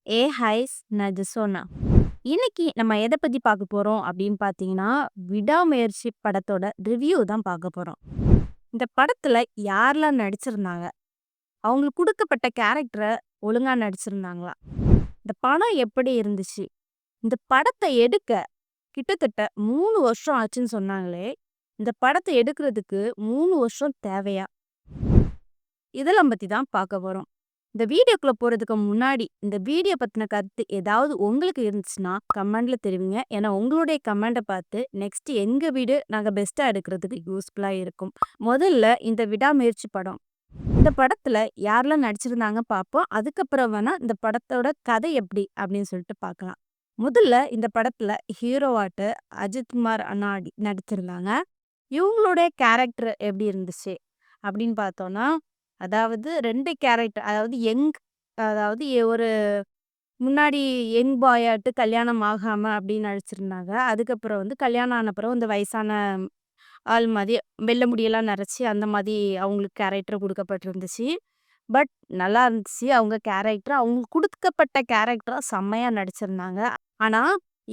Highs நான் ஜெசோனா. இன்னைக்கு நம்ம எத பத்தி பார்க்க போறோம் அப்படின்னு பார்த்தீங்கன்னா, விடாமுயற்சி படத்தோட ரிவ்யூ தான் பார்க்க போறோம். இந்த படத்துல யாரெல்லாம் நடிச்சிருந்தாங்க? அவங்களுக்கு குடுக்கப்பட்ட கேரக்டர ஒழுங்கா நடிச்சிருந்தாங்களா? இந்த படம் எப்படி இருந்துச்சு? இந்த படத்த எடுக்க கிட்டத்தட்ட 3 வருஷம் ஆச்சுன்னு சொன்னாங்களே, இந்த படத்த எடுக்கிறதுக்கு 3 வருஷம் தேவையா? இதெல்லாம் பத்தி தான் பார்க்க போறோம். இந்த வீடியோக்குள்ள போறதுக்கு முன்னாடி, இந்த வீடியோ பத்தின கருத்து ஏதாவது உங்களுக்கு இருந்துச்சுன்னா, கமெண்ட்ல தெரிவிங்க. ஏன்னா, உங்களுடைய கமெண்ட்ட பார்த்து நெக்ஸ்ட் எங்க வீடியோ நாங்க பெஸ்ட்டா எடுக்கிறதுக்கு யூஸ்ஃபுல்லா இருக்கும். முதல்ல இந்த விடாமுயற்சி படம். இந்த படத்துல யாரெல்லாம் நடிச்சிருந்தாங்க பார்ப்போம். அதுக்கப்புறம் வேணா இந்த படத்தோட கதை எப்படி அப்படின்னு சொல்லிட்டு பார்க்கலாம். முதல்ல இந்த படத்துல ஹீரோவாட்ட அஜித்குமார் அண்ணா நடிச்சிருந்தாங்க. இவங்களுடைய கேரக்டர் எப்படி இருந்துச்சு அப்படின்னு பார்த்தோம்னா, அதாவது 2 கேரக்டர் அதாவது அதாவது ஒரு முன்னாடி யங் பாயாட்டு கல்யாணம் ஆகாம அப்படின்னு நடிச்சிருந்தாங்க. அதுக்கப்புறம் கல்யாணம் ஆன பிறகு இந்த வயசான ஆள் மாரி வெள்ள முடியெல்லாம் நரைச்சு அந்த மாரி அவங்களுக்கு கேரக்டர் குடுக்கப்பட்டிருந்துச்சு. பட் நல்லா இருந்துச்சு அவங்க கேரக்டர். அவங்க குடுக்கப்பட்ட கேரக்டர செம்மையா நடிச்சிருந்தாங்க. ஆனா,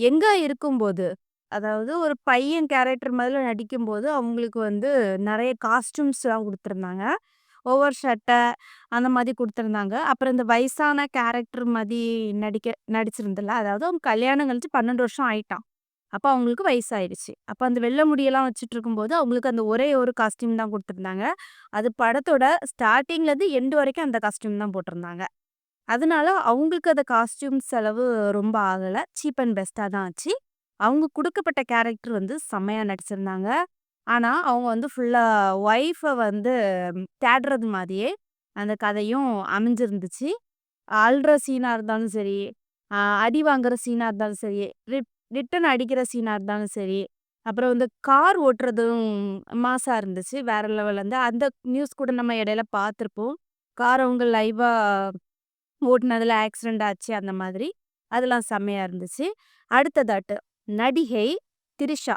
எங்க இருக்கும்போது, அதாவது ஒரு பையன் கேரக்டர் மாதிரில நடிக்கும்போது, அவங்களுக்கு நெறைய காஸ்டியூம்ஸ்லாம் குடுத்துருந்தாங்க. ஓவர் சட்டை அந்த மாரி குடுத்துருந்தாங்க. அப்புறம் இந்த வயசான கேரக்டர் மாதி நடிச்சிருந்தல்ல, அதாவது அவங்க கல்யாணம் கழிச்சு 12 வருஷம் ஆயிட்டான். அப்ப அவங்களுக்கு வயசாயிடுச்சு. அப்ப அந்த வெள்ள முடியெல்லாம் வச்சுட்டுருக்கும்போது, அவங்களுக்கு அந்த ஒரே ஒரு காஸ்டியூம் தான் குடுத்துருந்தாங்க. அது படத்தோட ஸ்டார்ட்டிங்லேருந்து எண்ட் வரைக்கும் அந்த காஸ்டியூம் தான் போட்டிருந்தாங்க. அதனால அவங்களுக்கு அந்த காஸ்டியூம் செலவு ரொம்ப ஆகல. சீப் அண்ட் பெஸ்ட்டா தான் ஆச்சு. அவங்க குடுக்கப்பட்ட கேரக்டர் செம்மையா நடிச்சிருந்தாங்க. ஆனா, அவங்க ஃபுல்லா ஒய்ஃப தேடுறது மாரியே அந்த கதையும் அமைஞ்சிருந்துச்சு. அழுற சீனா இருந்தாலும் சரி, அ அடி வாங்குற சீனா இருந்தாலும் சரி, ரிட்டர்ன் அடிக்கிற சீனா இருந்தாலும் சரி, அப்புறம் கார் ஓட்டுறதும் மாஸா இருந்துச்சு. வேற லெவல்ல அந்த நியூஸ் கூட நம்ம இடையில பார்த்துருப்போம். கார் அவங்க லைவா ஓட்டுனதுல ஆக்சிடென்ட் ஆச்சு அந்த மாதிரி. அதெல்லாம் செம்மையா இருந்துச்சு. அடுத்ததாட்டு நடிகை திரிஷா.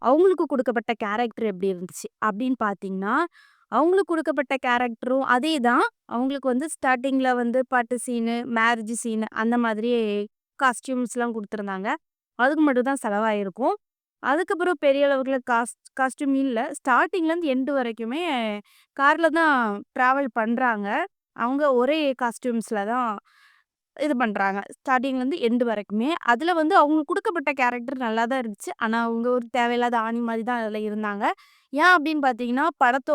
அவங்களுக்கு குடுக்கப்பட்ட கேரக்டர் எப்படி இருந்துச்சு அப்படின்னு பார்த்தீங்கன்னா, அவங்களுக்கு குடுக்கப்பட்ட கேரக்டரும் அதே தான். அவங்களுக்கு ஸ்டார்ட்டிங்ல பாட்டு சீனு, மேரேஜ் சீனு அந்த மாதிரி காஸ்டியூம்ஸ்லாம் குடுத்துருந்தாங்க. அதுக்கு மட்டும் தான் செலவாயிருக்கும். அதுக்கப்புறம் பெரிய அளவுல காஸ்டியூம் இல்ல. ஸ்டார்ட்டிங்லேருந்து எண்ட் வரைக்குமே கார்ல தான் ட்ராவல் பண்றாங்க. அவங்க ஒரே காஸ்டியூம்ஸ்ல தான் இது பண்றாங்க. ஸ்டார்ட்டிங்லேருந்து எண்ட் வரைக்குமே. அதுல அவங்களுக்கு குடுக்கப்பட்ட கேரக்டர் நல்லா தான் இருந்துச்சு. ஆனா, அவங்க ஒரு தேவையில்லாத ஆணி மாரி தான் அதுல இருந்தாங்க. ஏன் அப்படின்னு பார்த்தீங்கன்னா, படம்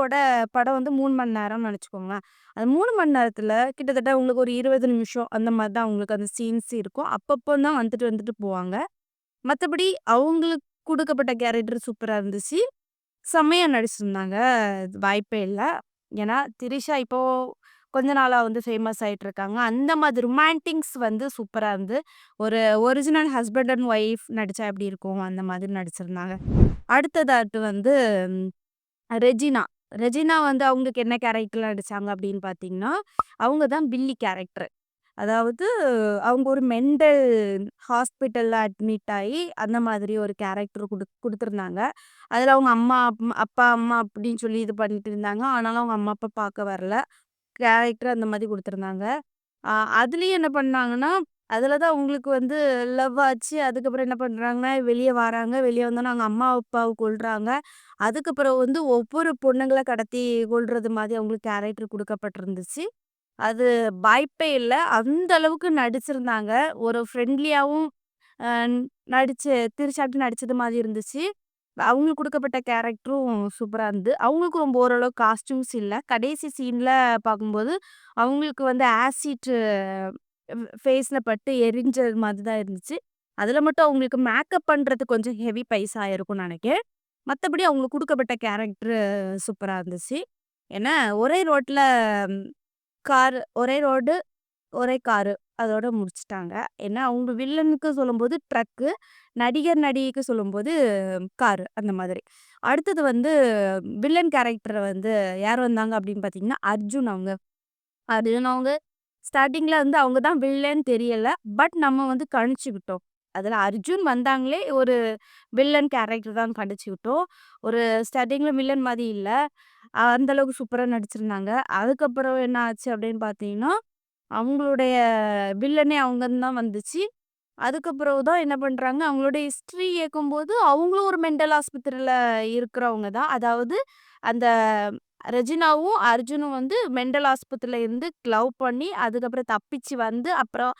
3 மணி நேரம்னு நெனச்சுக்கோங்களேன். அந்த 3 மணி நேரத்துல கிட்டத்தட்ட உங்களுக்கு ஒரு 20 நிமிஷம் அந்த மாரி தான் உங்களுக்கு அந்த சீன்ஸ் இருக்கும். அப்பப்போ தான் வந்துட்டு வந்துட்டு போவாங்க. மத்தபடி அவங்களுக்கு குடுக்கப்பட்ட கேரக்டர் சூப்பரா இருந்துச்சு. செம்மையா நடிச்சிருந்தாங்க. வாய்ப்பே இல்ல. ஏன்னா, திரிஷா இப்போ கொஞ்ச நாளா ஃபேமஸ் ஆயிட்டு இருக்காங்க. அந்த மாதிரி ரொமான்டிக்ஸ் சூப்பரா இருந்து, ஒரு ஒரிஜினல் ஹஸ்பண்ட் அண்ட் ஒய்ஃப் நடிச்சா எப்படி இருக்கும்? அந்த மாதிரி நடிச்சிருந்தாங்க. அடுத்ததாட்டு ம் ரெஜினா. ரெஜினா அவங்களுக்கு என்ன கேரக்டர்ல நடிச்சாங்க அப்படின்னு பார்த்தீங்கன்னா, அவங்க தான் பில்லி கேரக்டர். அதாவது அவங்க ஒரு மெண்டல் ஹாஸ்பிட்டல்ல அட்மிட் ஆயி, அந்த மாதிரி ஒரு கேரக்டர் குடுத்துருந்தாங்க. அதுல அவங்க அப்பா, அம்மா அப்படின்னு சொல்லி இது பண்ணிட்டு இருந்தாங்க. ஆனாலும் அவங்க அம்மா, அப்பா பார்க்க வரல. கேரக்டர் அந்த மாதிரி குடுத்துருந்தாங்க. அ அதுலயும் என்ன பண்ணாங்கன்னா, அதுல தான் அவங்களுக்கு லவ் ஆச்சு. அதுக்கப்புறம் என்ன பண்றாங்கன்னா, வெளிய வராங்க. வெளிய வந்தோனே அவங்க அம்மா, அப்பாவ கொல்றாங்க. அதுக்கப்புறம் ஒவ்வொரு பொண்ணுங்கள கடத்தி கொல்றது மாதிரி அவங்களுக்கு கேரக்டர் குடுக்கப்பட்டிருந்துச்சு. அது வாய்ப்பே இல்ல. அந்த அளவுக்கு நடிச்சிருந்தாங்க. ஒரு ஃப்ரெண்ட்லியாவும் அ நடிச்சு திருச்சாட்டு நடிச்சது மாரி இருந்துச்சு. அவங்களுக்கு குடுக்கப்பட்ட கேரக்டரும் சூப்பரா இருந்தது. அவங்களுக்கும் ரொம்ப ஓரளவு காஸ்டியூம்ஸ் இல்ல. கடைசி சீன்ல பார்க்கும்போது, அவங்களுக்கு ஆசிட் ஃபேஸ்ல பட்டு எரிஞ்சது மாதிரி தான் இருந்துச்சு. அதுல மட்டும் அவங்களுக்கு மேக்கப் பண்றது கொஞ்சம் ஹெவி பைசா ஆயிருக்கும்னு நெனைக்கிறேன். மத்தபடி அவங்களுக்கு குடுக்கப்பட்ட கேரக்டர் சூப்பரா இருந்துச்சு. ஏன்னா, ஒரே ரோட்ல ஒரே ரோடு, ஒரே காரு. அதோட முடிச்சுட்டாங்க. ஏன்னா, அவங்க வில்லனுக்கு சொல்லும்போது ட்ரக்கு, நடிகர், நடிகைக்கு சொல்லும்போது காரு அந்த மாதிரி. அடுத்தது வில்லன் கேரக்டர் யார் வந்தாங்க அப்படின்னு பார்த்தீங்கன்னா, அர்ஜுன் அவங்க. அர்ஜுன் அவங்க ஸ்டார்ட்டிங்ல அவங்க தான் வில்லன் தெரியல. பட் நம்ம கணிச்சுக்கிட்டோம். அதுல அர்ஜுன் வந்தாங்களே ஒரு வில்லன் கேரக்டர் தான் கணிச்சுக்கிட்டோம். ஒரு ஸ்டார்ட்டிங்ல வில்லன் மாரி இல்ல. அந்த அளவுக்கு சூப்பரா நடிச்சிருந்தாங்க. அதுக்கப்புறம் என்ன ஆச்சு அப்படின்னு பார்த்தீங்கன்னா அவங்களுடைய வில்லனே அவங்கன்னு தான் வந்துச்சு. அதுக்கப்புறம் தான் என்ன பண்றாங்க, அவங்களுடைய ஹிஸ்ட்ரி கேட்கும்போது, அவங்களும் ஒரு மெண்டல் ஆஸ்பத்திரியில இருக்கிறவங்க தான். அதாவது அந்த ரெஜினாவும், அர்ஜுனும் வந்து மெண்டல் ஆஸ்பத்திரியில இருந்து லவ் பண்ணி, அதுக்கப்புறம் தப்பிச்சு வந்து, அப்புறம்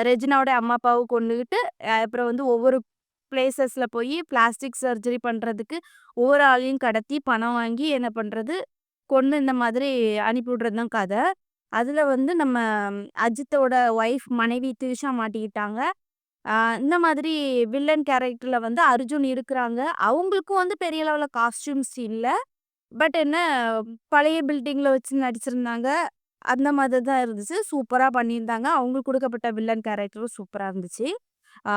ரெஜினாவோட அம்மா, அப்பாவ கொன்னுகிட்டு, அப்புறம் வந்து ஒவ்வொரு பிளேஸஸ்ல போயி பிளாஸ்டிக் சர்ஜரி பண்றதுக்கு ஒவ்வொரு ஆளையும் கடத்தி, பணம் வாங்கி என்ன பண்றது, கொன்னு இந்த மாதிரி அனுப்பி விடுறது தான் கத. அதுல வந்து நம்ம அஜித்தோட ஒய்ஃப் மனைவி திரிஷா மாட்டிக்கிட்டாங்க. ஆ இந்த மாதிரி வில்லன் கேரக்டர்ல வந்து அர்ஜுன் இருக்குறாங்க. அவங்களுக்கும் வந்து பெரிய லெவல்ல காஸ்டியூம்ஸ் இல்ல. பட் என்ன பழைய பில்டிங்ல வச்சு நடிச்சிருந்தாங்க. அந்த மாதிரி தான் இருந்துச்சு. சூப்பரா பண்ணியிருந்தாங்க. அவங்களுக்கு குடுக்கப்பட்ட வில்லன் கேரக்டரும் சூப்பரா இருந்துச்சு. ஆ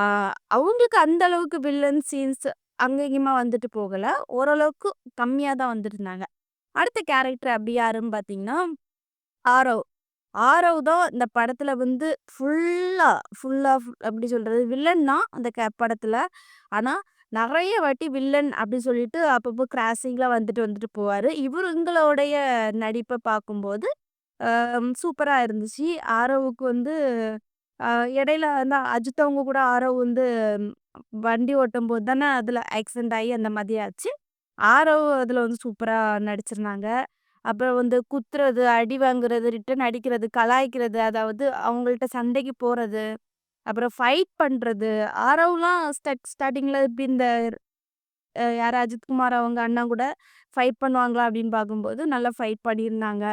அவங்களுக்கு அந்த அளவுக்கு வில்லன் சீன்ஸ் அங்க இங்கேயுமா வந்துட்டு போகல. ஓரளவுக்கு கம்மியா தான் வந்திருந்தாங்க. அடுத்த கேரக்டர் அப்படி யாருன்னு பார்த்தீங்கன்னா, ஆரவ். ஆரவ் தான் இந்த படத்துல வந்து ஃபுல்லா ஃபுல்லா எப்படி சொல்றது? வில்லன் தான் அந்த படத்துல. ஆனா, நெறைய வாட்டி வில்லன் அப்படி சொல்லிட்டு அப்பப்போ கிராசிங்ல வந்துட்டு வந்துட்டு போவாரு. இவருங்களுடைய நடிப்ப பார்க்கும்போது, சூப்பரா இருந்துச்சு. ஆரவுக்கு வந்து அ இடையில வந்து அஜித் அவங்க கூட ஆரவ் வந்து ம், வண்டி ஓட்டும்போது தானே அதுல ஆக்சிடென்ட் ஆகி அந்த மாதிரி ஆச்சு. ஆரவ் அதுல வந்து சூப்பரா நடிச்சிருந்தாங்க. அப்புறம் வந்து குத்துறது, அடி வாங்குறது, ரிட்டர்ன் அடிக்கிறது, கலாய்க்கிறது, அதாவது அவங்கள்ட்ட சண்டைக்கு போறது, அப்புறம் ஃபைட் பண்றது. ஆரவ்லாம் ஸ்டார்ட்டிங்ல இப்படி இந்த யாரு அஜித்குமார் அவங்க அண்ணா கூட ஃபைட் பண்ணுவாங்களா அப்படின்னு பார்க்கும்போது, நல்லா ஃபைட் பண்ணியிருந்தாங்க.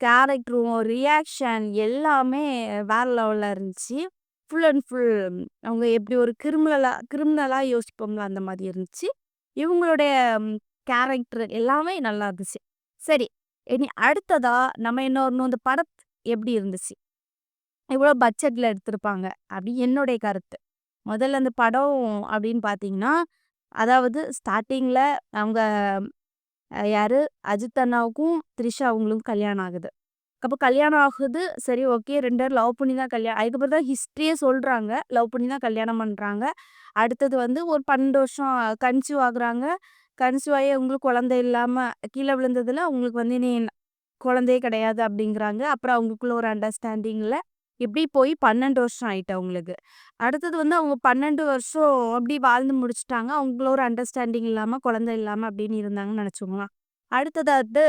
கேரக்டரும், ரியாக்ஷன் எல்லாமே வேற லெவல்ல இருந்துச்சு. ஃபுல் அண்ட் ஃபுல் அவங்க எப்படி ஒரு கிரிமினலா யோசிப்போம்ல அந்த மாதிரி இருந்துச்சு. இவங்களுடைய கேரக்டர் எல்லாமே நல்லா இருந்துச்சு. சரி, இனி அடுத்ததா நம்ம இன்னும் இந்த படம் எப்படி இருந்துச்சு? எவ்வளோ பட்ஜெட்ல எடுத்திருப்பாங்க அப்படின்னு என்னுடைய கருத்து. முதல்ல அந்த படம் அப்படின்னு பார்த்தீங்கன்னா, அதாவது ஸ்டார்ட்டிங்ல அவங்க யாரு அஜித் அண்ணாவுக்கும், த்ரிஷா அவங்களுக்கும் கல்யாணம் ஆகுது. அப்போ கல்யாணம் ஆகுது. சரி, ஓகே. 2 பேரும் லவ் பண்ணி தான் அதுக்கப்புறம் தான் ஹிஸ்டரியே சொல்றாங்க. லவ் பண்ணி தான் கல்யாணம் பண்றாங்க. அடுத்தது வந்து ஒரு 12 வருஷம் கன்சீவ் ஆகுறாங்க. கன்சீவ் ஆகி அவங்களுக்கு குழந்தை இல்லாம கீழ விழுந்ததுல அவங்களுக்கு வந்து இனி குழந்தையே கிடையாது அப்படிங்கிறாங்க. அப்புறம் அவங்களுக்குள்ள ஒரு அண்டர்ஸ்டாண்டிங்ல இப்படி போய் 12 வருஷம் ஆயிட்டு அவங்களுக்கு. அடுத்தது வந்து அவங்க 12 வருஷம் அப்படி வாழ்ந்து முடிச்சுட்டாங்க. அவங்களுக்குள்ள ஒரு அண்டர்ஸ்டாண்டிங் இல்லாம, குழந்தை இல்லாம அப்படின்னு இருந்தாங்கன்னு நெனச்சுக்கோங்களேன். அடுத்ததாட்டு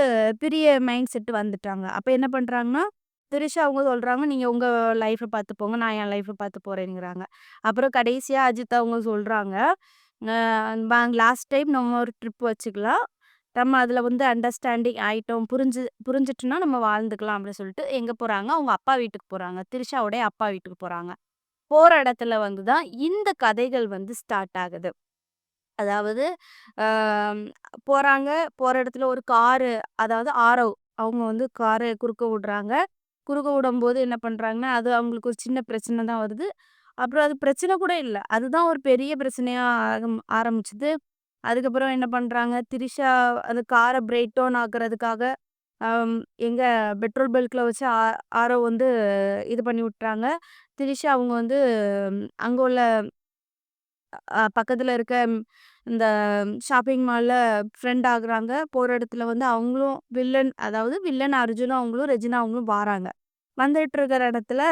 பெரிய மைண்ட் செட் வந்துட்டாங்க. அப்ப என்ன பண்றாங்கன்னா, திரிஷா அவங்க சொல்றாங்க, "நீங்க உங்க லைஃப்ப பார்த்து போங்க. நான் என் லைஃப்ப பார்த்து போறேன்ங்கிறாங்க." அப்புறம் கடைசியா அஜித் அவங்க சொல்றாங்க, "அ லாஸ்ட் டைம் நம்ம ஒரு ட்ரிப் வச்சுக்கலாம். நம்ம அதுல வந்து அண்டர்ஸ்டாண்டிங் ஆயிட்டோம். புரிஞ்சுட்டுனா நம்ம வாழ்ந்துக்கலாம்." அப்படின்னு சொல்லிட்டு எங்க போறாங்க? அவங்க அப்பா வீட்டுக்கு போறாங்க. திரிஷாவுடைய அப்பா வீட்டுக்கு போறாங்க. போற இடத்துல வந்து தான் இந்த கதைகள் வந்து ஸ்டார்ட் ஆகுது. அதாவது ஆம், போறாங்க. போற இடத்துல ஒரு காரு, அதாவது ஆரவ் அவங்க வந்து கார குறுக்க விடுறாங்க. குறுக்க விடும்போது என்ன பண்றாங்கன்னா, அது அவங்களுக்கு ஒரு சின்ன பிரச்சனை தான் வருது. அப்புறம் அது பிரச்சனை கூட இல்ல. அதுதான் ஒரு பெரிய பிரச்சனையா ஆரம்பிச்சுது. அதுக்கப்புறம் என்ன பண்றாங்க, திரிஷா அந்த கார பிரேக் டவுன் ஆக்குறதுக்காக, அம் எங்க பெட்ரோல் பல்க்ல வச்சு ஆரவ் வந்து இது பண்ணி விட்டுறாங்க. திரிஷா அவங்க வந்து அங்க உள்ள பக்கத்துல இருக்க இந்த ஷாப்பிங் மால்ல ஃப்ரெண்ட் ஆகுறாங்க. போற இடத்துல வந்து அவங்களும் அதாவது வில்லன் அர்ஜுனும் அவங்களும், ரெஜினா அவங்களும் வாராங்க. வந்துட்டு இருக்கிற இடத்துல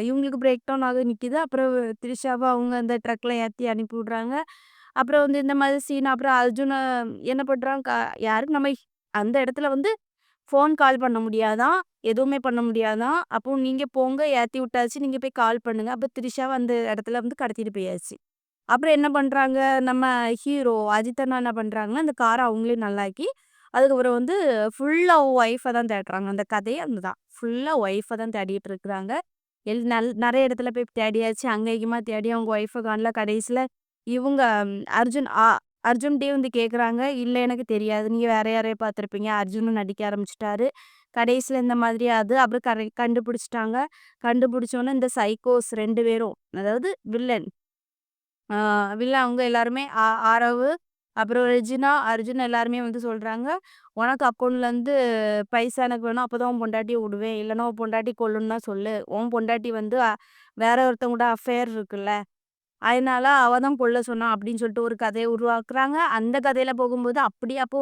இவங்களுக்கு பிரேக் டவுன் ஆகி நிக்குது. அப்புறம் திரிஷாவ அவங்க அந்த ட்ரக்ல ஏத்தி அனுப்பி விடுறாங்க. அப்புறம் வந்து இந்த மாதிரி சீன் அப்புறம் அர்ஜுன என்ன பண்றான், யாருக்கு நம்ம அந்த இடத்துல வந்து ஃபோன் கால் பண்ண முடியாதாம். எதுவுமே பண்ண முடியாதாம். அப்போ நீங்க போங்க ஏத்தி விட்டாச்சு. நீங்க போய் கால் பண்ணுங்க. அப்ப திரிஷாவ அந்த இடத்துல வந்து கடத்திட்டு போயாச்சு. அப்புறம் என்ன பண்றாங்க, நம்ம ஹீரோ அஜித் அண்ணா என்ன பண்றாங்கன்னா, அந்த கார அவங்களே நல்லாக்கி, அதுக்கப்புறம் வந்து ஃபுல்லா ஒய்ஃப தான் தேடுறாங்க. அந்த கதையே அதுதான். ஃபுல்லா ஒய்ஃப தான் தேடிட்டு இருக்கிறாங்க. நெறைய இடத்துல போய் தேடியாச்சு. அங்க இங்கேயுமா தேடி அவங்க ஒய்ஃப காணல. கடைசில இவங்க அர்ஜுன்ட்டயே வந்து கேட்குறாங்க. "இல்ல எனக்கு தெரியாது. நீங்க வேற யாரையோ பார்த்துருப்பீங்க." அர்ஜுனும் நடிக்க ஆரம்பிச்சுட்டாரு. கடைசில இந்த மாதிரி அப்புறம் கண்டுபிடிச்சுட்டாங்க. கண்டுபிடிச்சோனே இந்த சைக்கோஸ் 2 பேரும், அதாவது வில்லன் ஆ வில்லன் அவங்க எல்லாருமே ஆரவு, அப்புறம் ரெஜினா, அர்ஜுன் எல்லாருமே வந்து சொல்றாங்க, "உனக்கு அக்கவுண்ட்லேருந்து பைசா எனக்கு வேணும். அப்பதான் உன் பொண்டாட்டிய விடுவேன். இல்லன்னா உன் பொண்டாட்டி கொல்லுன்னா சொல்லு. உன் பொண்டாட்டி வந்து வேற ஒருத்தவங்க கூட அஃபேர் இருக்குல்ல. அதனால அவ தான் கொல்ல சொன்னா." அப்படின்னு சொல்லிட்டு ஒரு கதைய உருவாக்குறாங்க. அந்த கதையில போகும்போது அப்படியே அப்போ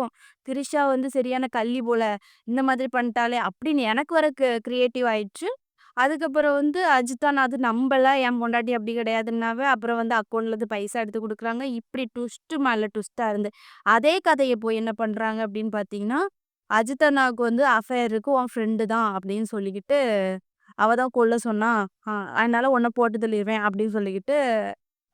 திரிஷா வந்து சரியான கள்ளி போல, இந்த மாதிரி பண்ணிட்டாளே அப்படின்னு எனக்கு வர கிரியேட்டிவ் ஆயிடுச்சு. அதுக்கப்புறம் வந்து அஜித்தான் அது நம்பல. என் பொண்டாட்டி அப்படி கிடையாதுன்னாவ. அப்புறம் வந்து அக்கவுண்ட்லேருந்து பைசா எடுத்து குடுக்குறாங்க. இப்படி ட்விஸ்ட் மேல ட்விஸ்ட்டா இருந்து. அதே கதைய போய் என்ன பண்றாங்க அப்படின்னு பார்த்தீங்கன்னா, அஜித் அண்ணாவுக்கு வந்து அஃபேர் இருக்கு. உன் ஃப்ரெண்டு தான் அப்படின்னு சொல்லிக்கிட்டு, அவ தான் கொல்ல சொன்னா. அதனால உன்ன போட்டு தள்ளிருவேன் அப்படின்னு சொல்லிக்கிட்டு,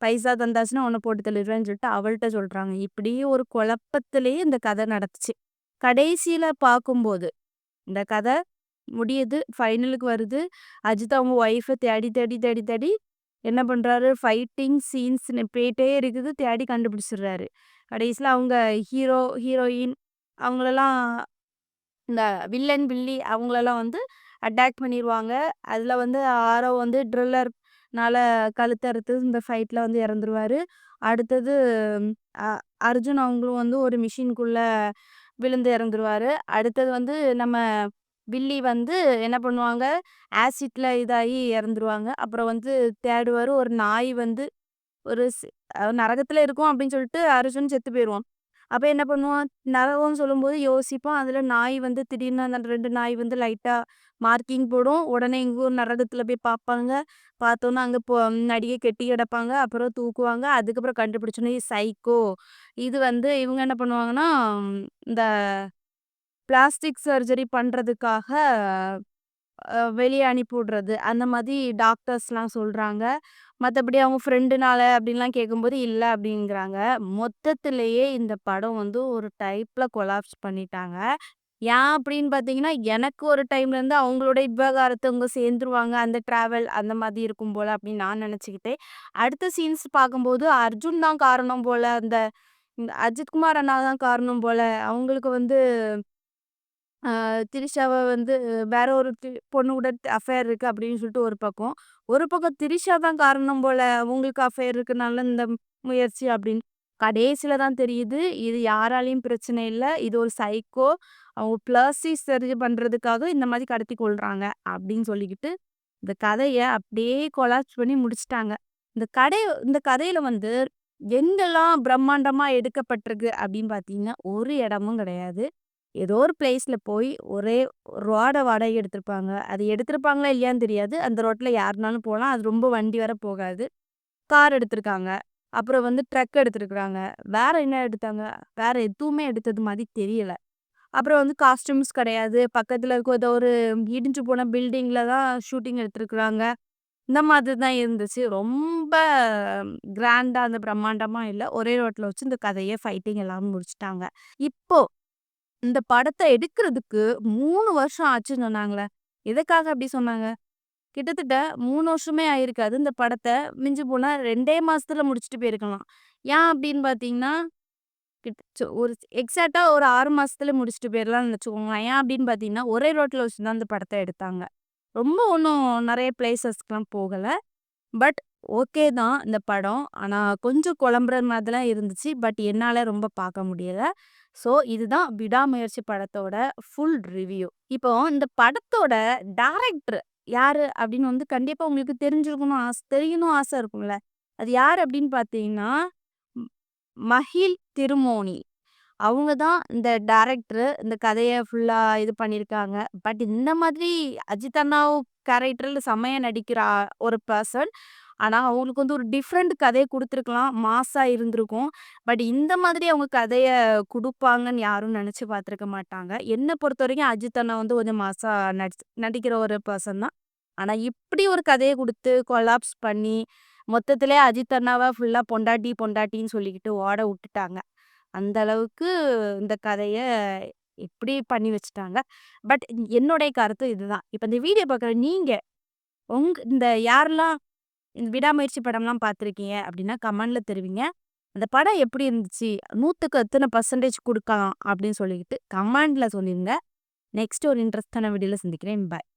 பைசா தந்தாச்சுன்னா உன்ன போட்டு தள்ளிருவேன்னு சொல்லிட்டு அவள்ட்ட சொல்றாங்க. இப்படி ஒரு குழப்பத்திலேயே இந்த கதை நடந்துச்சு. கடைசியில பார்க்கும்போது, இந்த கதை முடியுது. ஃபைனலுக்கு வருது. அஜித் அவங்க ஒய்ஃப தேடி, தேடி, தேடி, தேடி என்ன பண்றாரு, ஃபைட்டிங் சீன்ஸ்ன்னு போயிட்டே இருக்குது. தேடி கண்டுபிடிச்சிடுறாரு. கடைசியில அவங்க ஹீரோ, ஹீரோயின் அவங்களலாம் இந்த வில்லன், வில்லி அவங்களலாம் வந்து அட்டாக் பண்ணிருவாங்க. அதில வந்து ஆரவ் வந்து ட்ரில்லர்னால கழுத்த அறுத்து இந்த ஃபைட்ல வந்து இறந்துருவாரு. அடுத்தது அ அர்ஜுன் அவங்களும் வந்து ஒரு மிஷின்குள்ள விழுந்து இறந்துருவாரு. அடுத்தது வந்து நம்ம வில்லி வந்து என்ன பண்ணுவாங்க, ஆசிட்ல இதாகி இறந்துருவாங்க. அப்புறம் வந்து தேடுவாரு. ஒரு நாய் வந்து ஒரு நரகத்துல இருக்கும் அப்படின்னு சொல்லிட்டு அர்ஜுன் செத்து போயிருவான். அப்ப என்ன பண்ணுவான், நரகம்னு சொல்லும்போது யோசிப்பான். அதுல நாய் வந்து திடீர்னு அந்த 2 நாய் வந்து லைட்டா மார்க்கிங் போடும். உடனே எங்கோ நரகத்துல போய் பார்ப்பாங்க. பார்த்தோன்னே அங்க முன்னாடியே கெட்டி கிடப்பாங்க. அப்புறம் தூக்குவாங்க. அதுக்கப்புறம் கண்டுபிடிச்சோன்னே சைக்கோ. இது வந்து இவங்க என்ன பண்ணுவாங்கன்னா, இந்த பிளாஸ்டிக் சர்ஜரி பண்றதுக்காக வெளிய அனுப்பி விடுறது. அந்த மாதிரி டாக்டர்ஸ்லாம் சொல்றாங்க. மத்தபடி அவங்க ஃப்ரெண்டுனால அப்படின்லாம் கேட்கும்போது, இல்ல அப்படிங்கிறாங்க. மொத்தத்திலேயே இந்த படம் வந்து ஒரு டைப்ல கொலாப்ஸ் பண்ணிட்டாங்க. ஏன் அப்படின்னு பார்த்தீங்கன்னா, எனக்கு ஒரு டைம்லேருந்து அவங்களோட விவகாரத்து அவங்க சேர்ந்துருவாங்க. அந்த ட்ராவல் அந்த மாதிரி இருக்கும் போல அப்படின்னு நான் நெனச்சுக்கிட்டேன். அடுத்த சீன்ஸ் பார்க்கும்போது அர்ஜுன் தான் காரணம் போல. அந்த அஜித்குமார் அண்ணா தான் காரணம் போல. அவங்களுக்கு வந்து திரிஷாவ வந்து வேற ஒரு பொண்ணு கூட அஃபேர் இருக்கு அப்படின்னு சொல்லிட்டு ஒரு பக்கம். ஒரு பக்கம் திரிஷா தான் காரணம் போல. அவங்களுக்கு அஃபேர் இருக்கனால இந்த முயற்சி அப்படின்னு. கடைசில தான் தெரியுது, இது யாராலயும் பிரச்சனை இல்ல. இது ஒரு சைக்கோ. அவங்க பிளாஸ்டிக் சர்ஜரி பண்றதுக்காக இந்த மாதிரி கடத்தி கொல்றாங்க அப்படின்னு சொல்லிக்கிட்டு, இந்த கதைய அப்படியே கொலாப்ஸ் பண்ணி முடிச்சுட்டாங்க. இந்த கதையில வந்து எங்கெல்லாம் பிரம்மாண்டமா எடுக்கப்பட்டிருக்கு அப்படின்னு பார்த்தீங்கன்னா, ஒரு இடமும் கிடையாது. ஏதோ ஒரு பிளேஸ்ல போய் ஒரே ரோட வாடகை எடுத்திருப்பாங்க. அது எடுத்திருப்பாங்களா இல்லையான்னு தெரியாது. அந்த ரோட்ல யாருனாலும் போலாம். அது ரொம்ப வண்டி வேற போகாது. கார் எடுத்திருக்காங்க. அப்புறம் வந்து ட்ரக் எடுத்திருக்காங்க. வேற என்ன எடுத்தாங்க? வேற எதுவுமே எடுத்தது மாரி தெரியல. அப்புறம் வந்து காஸ்டியூம்ஸ் கிடையாது. பக்கத்துல இருக்க ஏதோ ஒரு இடிஞ்சு போன பில்டிங்ல தான் ஷூட்டிங் எடுத்திருக்காங்க. இந்த மாதிரி தான் இருந்துச்சு. ரொம்ப கிராண்டா அந்த பிரம்மாண்டமா இல்ல. ஒரே ரோட்ல வச்சு இந்த கதைய ஃபைட்டிங் எல்லாமே முடிச்சுட்டாங்க. இப்போ இந்த படத்த எடுக்கிறதுக்கு 3 வருஷம் ஆச்சுன்னு சொன்னாங்களே! எதுக்காக அப்படி சொன்னாங்க? கிட்டத்தட்ட 3 வருஷமே ஆயிருக்காது. இந்த படத்த மிஞ்சி போனா 2டே மாசத்துல முடிச்சுட்டு போயிருக்கலாம். ஏன் அப்படின்னு பார்த்தீங்கன்னா, ஒரு எக்ஸாக்ட்டா ஒரு 6 மாசத்துல முடிச்சுட்டு போயிரலாம்னு வச்சுக்கோங்களேன். ஏன் அப்படின்னு பார்த்தீங்கன்னா, ஒரே ரோட்ல வச்சு தான் இந்த படத்த எடுத்தாங்க. ரொம்ப ஒண்ணும் நெறைய பிளேஸஸ்க்குலாம் போகல. பட் ஓகே தான் இந்த படம். ஆனா கொஞ்சம் குழம்புற மாதிரிலாம் இருந்துச்சு. பட் என்னால ரொம்ப பார்க்க முடியல. ஸோ இதுதான் விடாமுயற்சி படத்தோட ஃபுல் ரிவ்யூ. இப்போ இந்த படத்தோட டைரக்டர் யாரு அப்படின்னு வந்து கண்டிப்பா உங்களுக்கு தெரிஞ்சிருக்கணும் தெரியணும் ஆசை இருக்கும்ல. அது யாரு அப்படின்னு பார்த்தீங்கன்னா, ம் மஹில் திருமோனி. அவங்க தான் இந்த டைரக்டரு. இந்த கதைய ஃபுல்லா இது பண்ணியிருக்காங்க. பட் இந்த மாதிரி அஜித் அண்ணாவு கேரக்டர்ல செம்மையா நடிக்கிற ஒரு பெர்சன். ஆனா, அவங்களுக்கு வந்து ஒரு டிஃப்ரெண்ட் கதைய குடுத்துருக்கலாம். மாஸா இருந்திருக்கும். பட் இந்த மாதிரி அவங்க கதைய குடுப்பாங்கன்னு யாரும் நெனச்சு பார்த்துருக்க மாட்டாங்க. என்ன பொறுத்தவரைக்கும் அஜித் அண்ணா வந்து கொஞ்சம் மாஸா நடிக்கிற ஒரு பெர்சன் தான். ஆனா, இப்படி ஒரு கதைய குடுத்து கொலாப்ஸ் பண்ணி, மொத்தத்திலே அஜித் அண்ணாவ ஃபுல்லா பொண்டாட்டி, பொண்டாட்டின்னு சொல்லிக்கிட்டு ஓட வுட்டுட்டாங்க. அந்த அளவுக்கு இந்த கதைய இப்படி பண்ணி வச்சுட்டாங்க. பட் என்னுடைய கருத்து இதுதான். இப்ப இந்த வீடியோ பார்க்குற நீங்க, இந்த யாரெல்லாம் இந்த விடாமுயற்சி படம்லாம் பார்த்துருக்கீங்க அப்படின்னா, கமெண்ட்ல தெரிவிங்க. அந்த படம் எப்படி இருந்துச்சு? 100க்கு எத்தன பெர்சன்டேஜ் குடுக்கலாம்? அப்படின்னு சொல்லிக்கிட்டு கமெண்ட்ல சொல்லிருங்க. நெக்ஸ்ட் ஒரு இன்ட்ரெஸ்டான வீடியோல சந்திக்கிறேன். பாய்.